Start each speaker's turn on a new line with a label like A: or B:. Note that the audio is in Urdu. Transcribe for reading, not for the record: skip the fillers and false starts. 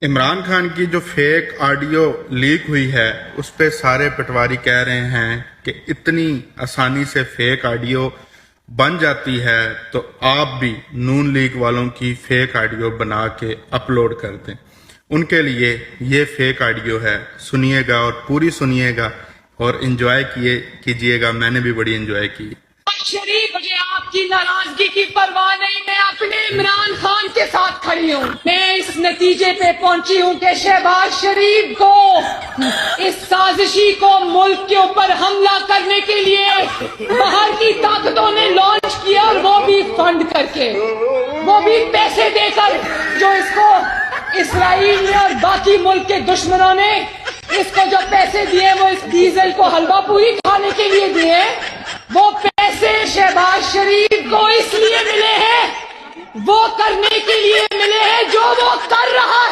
A: عمران خان کی جو فیک آڈیو لیک ہوئی ہے اس پہ سارے پٹواری کہہ رہے ہیں کہ اتنی آسانی سے فیک آڈیو بن جاتی ہے تو آپ بھی نون لیگ والوں کی فیک آڈیو بنا کے اپلوڈ کر دیں. ان کے لیے یہ فیک آڈیو ہے، سنیے گا اور پوری سنیے گا اور انجوائے کیجئے گا. میں نے بھی بڑی انجوائے کی.
B: شریف، مجھے آپ کی ناراضگی کی پرواہ نہیں، میں اپنے عمران خان کے ساتھ کھڑی ہوں. میں اس نتیجے پہ پہنچی ہوں کہ شہباز شریف کو اس سازشی کو ملک کے اوپر حملہ کرنے کے لیے باہر کی طاقتوں نے لانچ کیا، اور وہ بھی فنڈ کر کے، وہ بھی پیسے دے کر، جو اس کو اسرائیل نے اور باقی ملک کے دشمنوں نے اس کو جو پیسے دیے وہ اس ڈیزل کو حلوہ پوری کھانے کے لیے دیے. وہ پیسے شہباز شریف کو اس لیے ملے ہیں، وہ کرنے کے لیے ملے ہیں جو وہ کر رہا ہے.